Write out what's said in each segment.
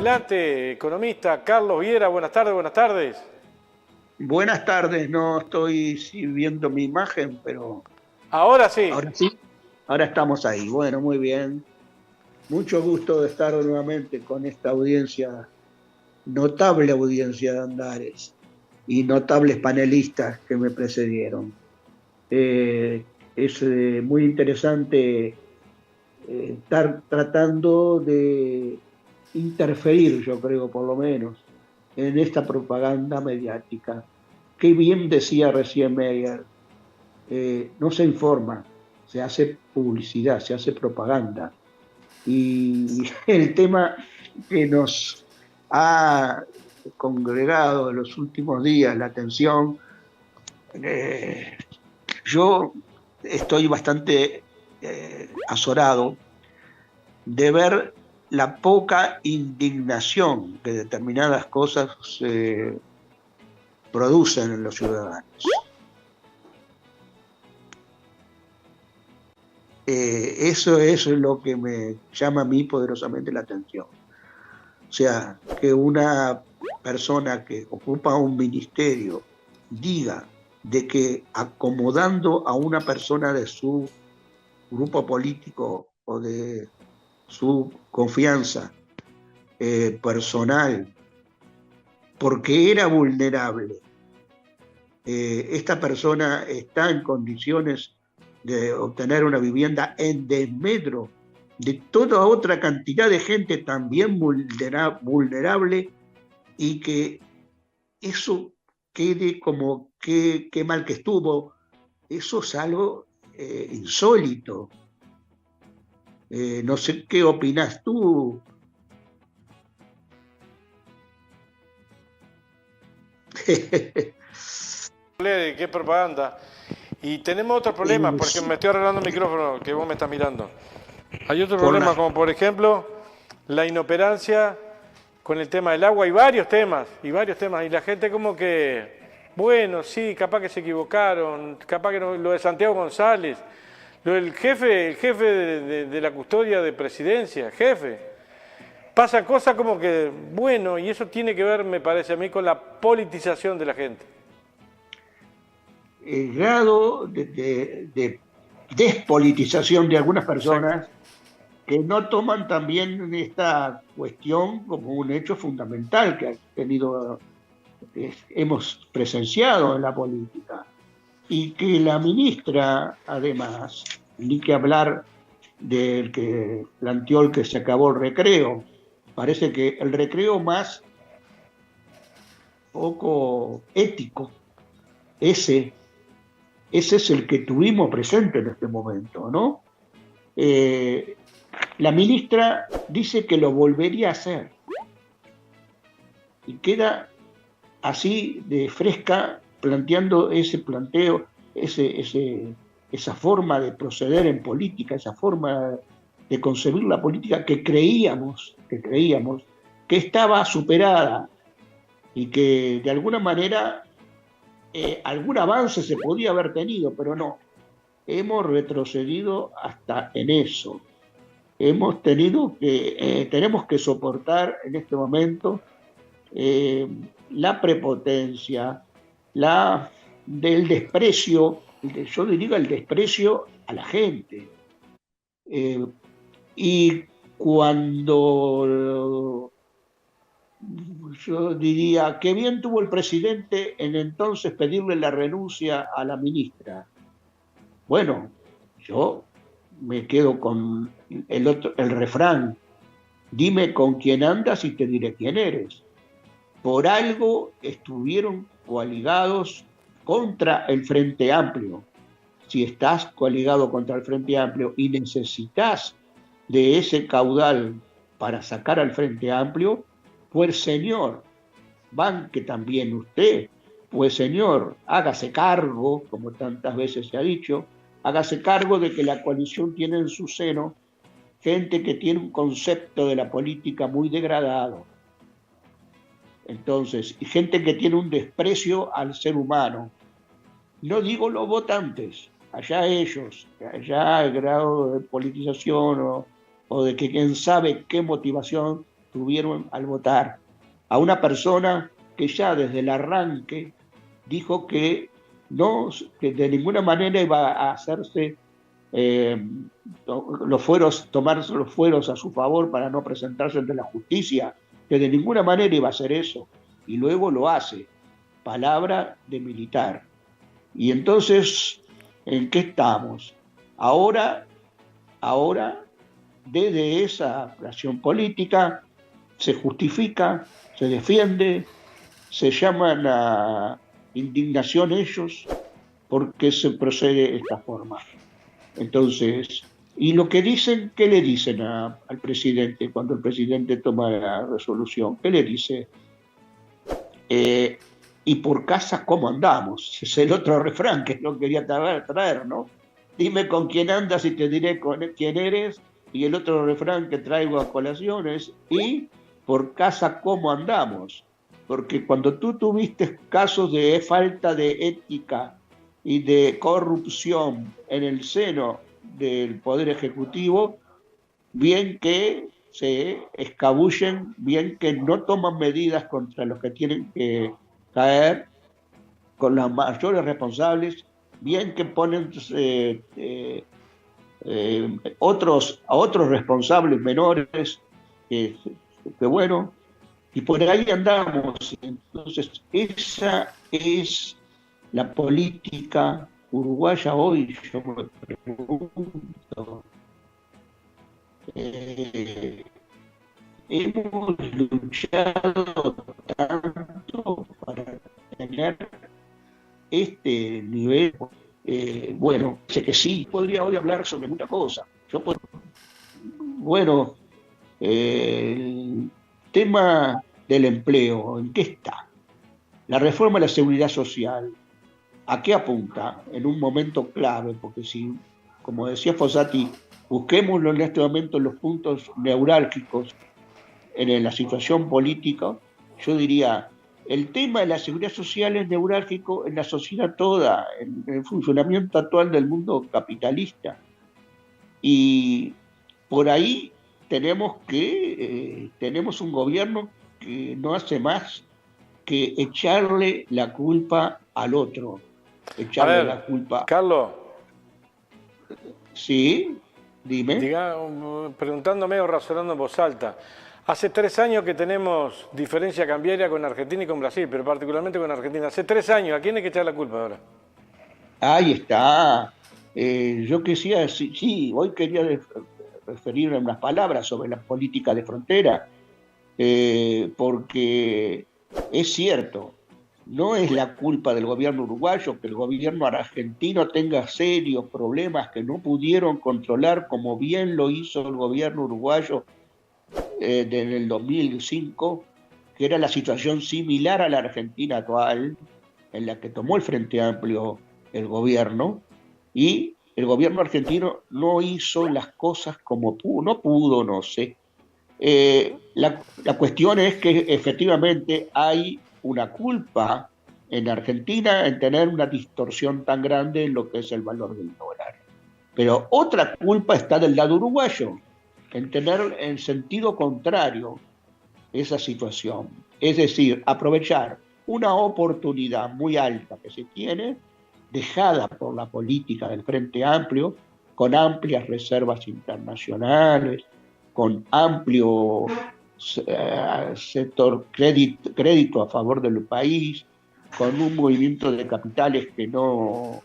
Adelante, economista Carlos Viera, buenas tardes, buenas tardes. Buenas tardes, no estoy viendo mi imagen, pero Ahora sí. ahora sí, ahora estamos ahí. Bueno, muy bien. Mucho gusto de estar nuevamente con esta audiencia, notable audiencia de Andares y notables panelistas que me precedieron. Es muy interesante estar tratando de interferir, yo creo, por lo menos, en esta propaganda mediática. Qué bien decía recién Meyer, no se informa, se hace publicidad, se hace propaganda. Y el tema que nos ha congregado en los últimos días la atención, eh, yo estoy bastante azorado de ver la poca indignación que determinadas cosas producen en los ciudadanos. Eso es lo que me llama a mí poderosamente la atención. O sea, que una persona que ocupa un ministerio diga de que acomodando a una persona de su grupo político o de su confianza personal, porque era vulnerable, esta persona está en condiciones de obtener una vivienda en desmedro de toda otra cantidad de gente también vulnerable, y que eso quede como que mal que estuvo. Eso es algo insólito. No sé qué opinás tú. Qué propaganda. Y tenemos otros problemas, porque me estoy arreglando el micrófono que vos me estás mirando. Hay otro Por problema, la, como por ejemplo la inoperancia con el tema del agua y varios temas, y la gente como que, bueno, sí, capaz que se equivocaron, capaz que no, lo de Santiago González, lo del jefe, el jefe de la custodia de presidencia, jefe. Pasan cosas como que, bueno, y eso tiene que ver, me parece a mí, con la politización de la gente. el grado de despolitización de algunas Exacto. personas que no toman también esta cuestión como un hecho fundamental que ha tenido, hemos presenciado en la política, y que la ministra, además, ni que hablar del que planteó el que se acabó el recreo, parece que el recreo más poco ético, ese, ese es el que tuvimos presente en este momento, ¿no? Eh, la ministra dice que lo volvería a hacer y queda así de fresca planteando ese planteo, esa forma de proceder en política, esa forma de concebir la política que creíamos que estaba superada y que de alguna manera algún avance se podía haber tenido, pero no. Hemos retrocedido hasta en eso. Tenemos que soportar en este momento eh, la prepotencia, del desprecio, yo diría el desprecio a la gente. Eh, y cuando yo diría, qué bien tuvo el presidente en entonces pedirle la renuncia a la ministra. Bueno, yo me quedo con el refrán, dime con quién andas y te diré quién eres. Por algo estuvieron coaligados contra el Frente Amplio. Si estás coaligado contra el Frente Amplio y necesitas de ese caudal para sacar al Frente Amplio, pues señor, banque también usted, pues señor, hágase cargo, como tantas veces se ha dicho, hágase cargo de que la coalición tiene en su seno gente que tiene un concepto de la política muy degradado. Entonces, y gente que tiene un desprecio al ser humano. No digo los votantes, allá ellos, allá el grado de politización o de que quién sabe qué motivación tuvieron al votar a una persona que ya desde el arranque dijo que no, que de ninguna manera iba a hacerse tomar los fueros a su favor para no presentarse ante la justicia, que de ninguna manera iba a hacer eso, y luego lo hace, palabra de militar. Y entonces, ¿en qué estamos? Ahora, desde esa acción política, se justifica, se defiende, se llaman a indignación ellos, porque se procede de esta forma. Entonces, y lo que dicen, ¿qué le dicen al presidente cuando el presidente toma la resolución? ¿Qué le dice? Y por casa, ¿cómo andamos? Es el otro refrán que no quería traer, ¿no? Dime con quién andas y te diré con quién eres. Y el otro refrán que traigo a colación es, y por casa, ¿cómo andamos? Porque cuando tú tuviste casos de falta de ética y de corrupción en el seno del Poder Ejecutivo, bien que se escabullen, bien que no toman medidas contra los que tienen que caer, con los mayores responsables, bien que ponen a otros responsables menores, que bueno, y por ahí andamos. Entonces, esa es la política uruguaya hoy. Yo me pregunto, hemos luchado tanto para tener este nivel. Bueno, sé que sí, podría hoy hablar sobre muchas cosas. Bueno, el tema del empleo, ¿en qué está? La reforma de la seguridad social, ¿a qué apunta? En un momento clave, porque si, como decía Fossati, busquémoslo en este momento en los puntos neurálgicos en la situación política, yo diría, el tema de la seguridad social es neurálgico en la sociedad toda, en el funcionamiento actual del mundo capitalista. Y por ahí tenemos un gobierno que no hace más que echarle la culpa al otro. Echarle la culpa. Carlos. Sí, dime. Preguntándome o razonando en voz alta. Hace 3 años que tenemos diferencia cambiaria con Argentina y con Brasil, pero particularmente con Argentina. Hace 3 años, ¿a quién hay que echar la culpa ahora? Ahí está. Yo quisiera, sí, hoy quería referirme unas palabras sobre la política de frontera, porque es cierto, no es la culpa del gobierno uruguayo que el gobierno argentino tenga serios problemas que no pudieron controlar, como bien lo hizo el gobierno uruguayo desde el 2005, que era la situación similar a la Argentina actual, en la que tomó el Frente Amplio el gobierno, y el gobierno argentino no hizo las cosas como pudo, no sé. La cuestión es que efectivamente hay una culpa en Argentina en tener una distorsión tan grande en lo que es el valor del dólar. Pero otra culpa está del lado uruguayo, en tener en sentido contrario esa situación. Es decir, aprovechar una oportunidad muy alta que se tiene, dejada por la política del Frente Amplio, con amplias reservas internacionales, con amplio sector crédito a favor del país, con un movimiento de capitales que no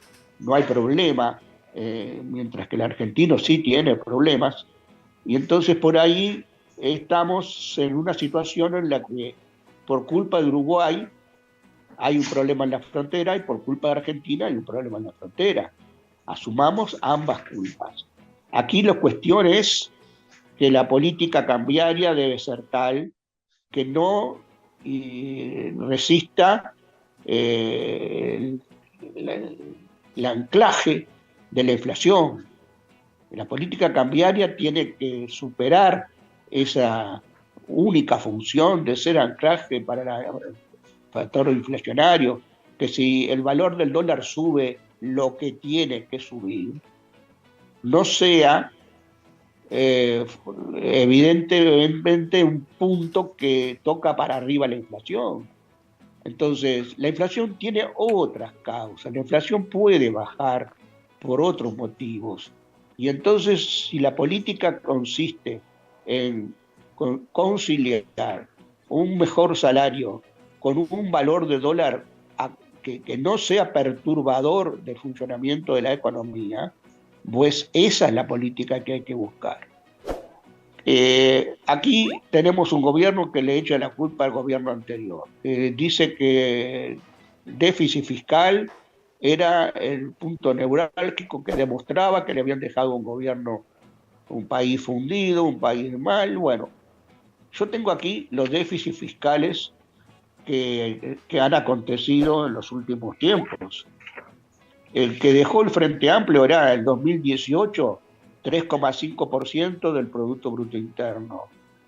hay problema, mientras que el argentino sí tiene problemas. Y entonces por ahí estamos en una situación en la que por culpa de Uruguay hay un problema en la frontera y por culpa de Argentina hay un problema en la frontera. Asumamos ambas culpas. Aquí la cuestión es que la política cambiaria debe ser tal que no resista el anclaje de la inflación. La política cambiaria tiene que superar esa única función de ser anclaje para el factor inflacionario, que si el valor del dólar sube lo que tiene que subir, no sea eh, evidentemente un punto que toca para arriba la inflación. Entonces, la inflación tiene otras causas. La inflación puede bajar por otros motivos. Y entonces, si la política consiste en conciliar un mejor salario con un valor de dólar que no sea perturbador del funcionamiento de la economía, pues esa es la política que hay que buscar. Aquí tenemos un gobierno que le echa la culpa al gobierno anterior. Dice que el déficit fiscal era el punto neurálgico que demostraba que le habían dejado un gobierno, un país fundido, un país mal. Bueno, yo tengo aquí los déficits fiscales que han acontecido en los últimos tiempos. El que dejó el Frente Amplio era el 2018, 3,5% del Producto Bruto Interno.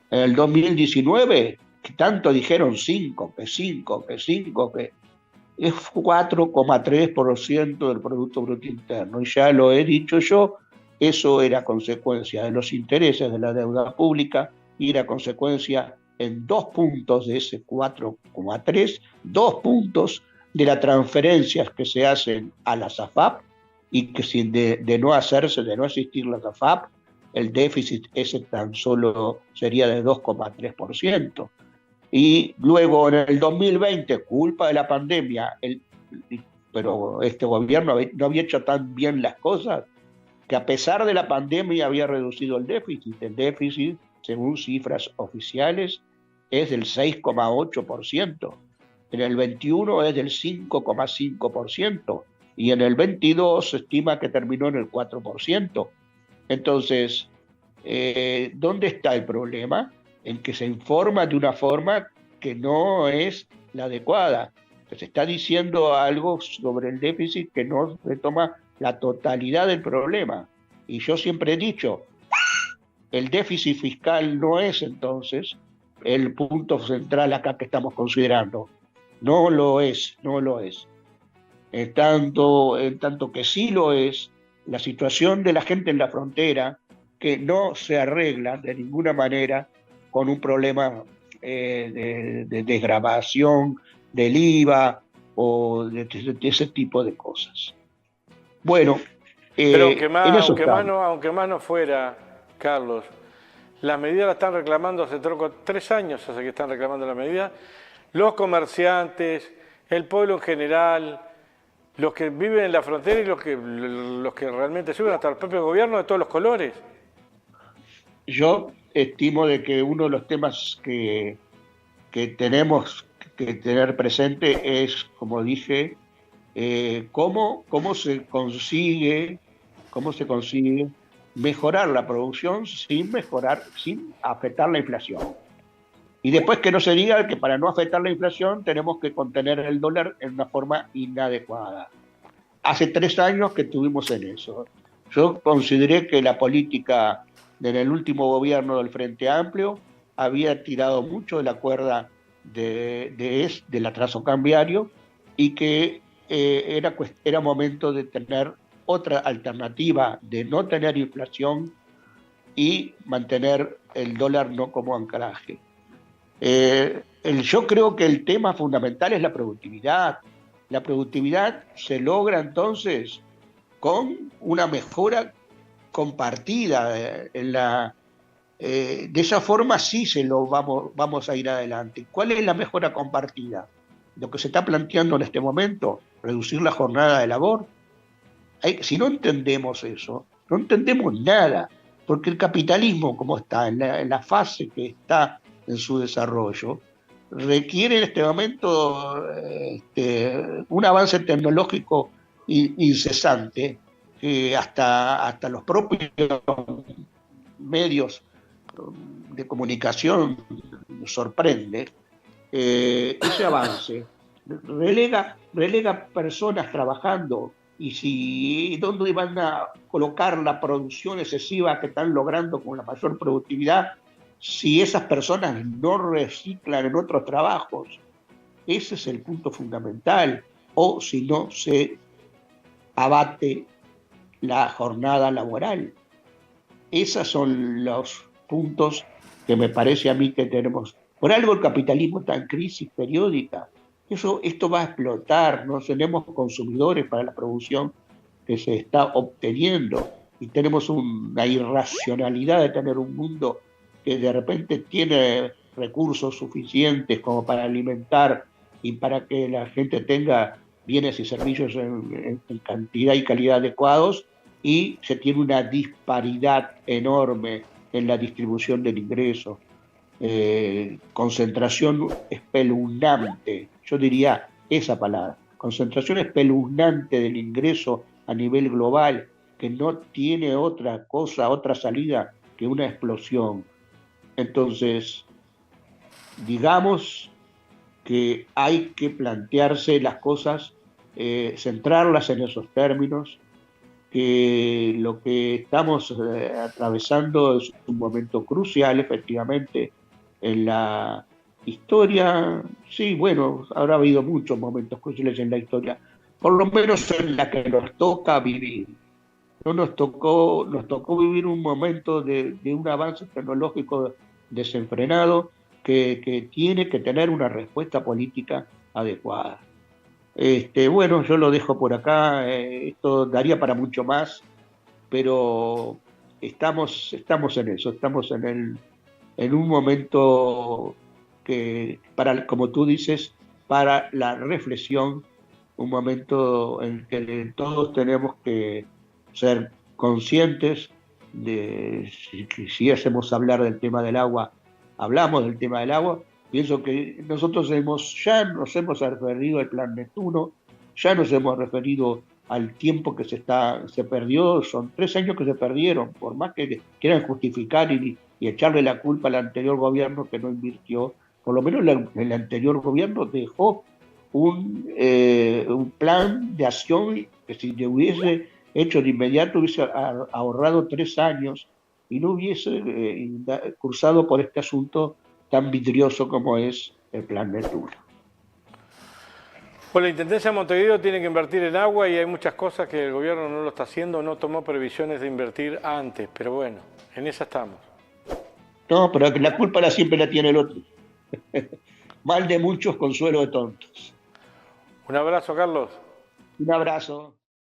En el 2019, que tanto dijeron 5, que 5, que 5, que es 4,3% del Producto Bruto Interno. Y ya lo he dicho yo, eso era consecuencia de los intereses de la deuda pública y era consecuencia en 2 puntos de ese 4,3, 2 puntos de las transferencias que se hacen a la SAFAP y que si de no hacerse, de no existir la SAFAP, el déficit ese tan solo sería de 2,3%. Y luego en el 2020, culpa de la pandemia, pero este gobierno no había hecho tan bien las cosas, que a pesar de la pandemia había reducido el déficit. El déficit, según cifras oficiales, es del 6,8%. En el 21 es del 5,5% y en el 22 se estima que terminó en el 4%. Entonces, ¿dónde está el problema? En que se informa de una forma que no es la adecuada. Se está diciendo algo sobre el déficit que no se toma la totalidad del problema. Y yo siempre he dicho, el déficit fiscal no es entonces el punto central acá que estamos considerando. No lo es, no lo es. En tanto que sí lo es, la situación de la gente en la frontera, que no se arregla de ninguna manera con un problema de desgravación del IVA o de ese tipo de cosas. Bueno, Pero en eso estamos. aunque más no fuera, Carlos, las medidas las están reclamando hace 3 años, hace que están reclamando la medida, los comerciantes, el pueblo en general, los que viven en la frontera y los que realmente suben, hasta el propio gobierno de todos los colores. Yo estimo de que uno de los temas que tenemos que tener presente es, como dije, cómo se consigue mejorar la producción sin afectar la inflación. Y después que no se diga que para no afectar la inflación tenemos que contener el dólar en una forma inadecuada. Hace 3 años que estuvimos en eso. Yo consideré que la política del último gobierno del Frente Amplio había tirado mucho de la cuerda del atraso cambiario y que era momento de tener otra alternativa, de no tener inflación y mantener el dólar no como anclaje. Yo creo que el tema fundamental es la productividad. La productividad se logra entonces con una mejora compartida. De esa forma sí vamos a ir adelante. ¿Cuál es la mejora compartida? Lo que se está planteando en este momento, reducir la jornada de labor. Si no entendemos eso, no entendemos nada, porque el capitalismo, como está en la fase que está en su desarrollo, requiere en este momento un avance tecnológico incesante que hasta los propios medios de comunicación nos sorprende. Ese avance relega personas trabajando y dónde van a colocar la producción excesiva que están logrando con la mayor productividad si esas personas no reciclan en otros trabajos. Ese es el punto fundamental. O si no se abate la jornada laboral. esos son los puntos que me parece a mí que tenemos. Por algo el capitalismo está en crisis periódica. Esto va a explotar, no tenemos consumidores para la producción que se está obteniendo y tenemos una irracionalidad de tener un mundo que de repente tiene recursos suficientes como para alimentar y para que la gente tenga bienes y servicios en cantidad y calidad adecuados, y se tiene una disparidad enorme en la distribución del ingreso, concentración espeluznante, yo diría esa palabra, concentración espeluznante del ingreso a nivel global, que no tiene otra cosa, otra salida que una explosión. Entonces, digamos que hay que plantearse las cosas, centrarlas en esos términos, que lo que estamos atravesando es un momento crucial, efectivamente, en la historia. Sí, bueno, habrá habido muchos momentos cruciales en la historia, por lo menos en la que nos toca vivir. No nos tocó vivir un momento de un avance tecnológico desenfrenado que tiene que tener una respuesta política adecuada. Bueno, yo lo dejo por acá, esto daría para mucho más, pero estamos en eso, estamos en un momento que, como tú dices, para la reflexión, un momento en que todos tenemos que ser conscientes de si hacemos hablar del tema del agua, hablamos del tema del agua. Pienso que nosotros ya nos hemos referido al plan Neptuno, ya nos hemos referido al tiempo que se perdió, son 3 años que se perdieron, por más que quieran justificar y echarle la culpa al anterior gobierno que no invirtió. Por lo menos el anterior gobierno dejó un plan de acción que, si le hubiese hecho de inmediato, hubiese ahorrado 3 años y no hubiese cursado por este asunto tan vidrioso como es el plan Neptuno. Pues la Intendencia de Montevideo tiene que invertir en agua y hay muchas cosas que el gobierno no lo está haciendo, no tomó previsiones de invertir antes, pero bueno, en esa estamos. No, pero la culpa siempre la tiene el otro. Mal de muchos, consuelo de tontos. Un abrazo, Carlos. Un abrazo.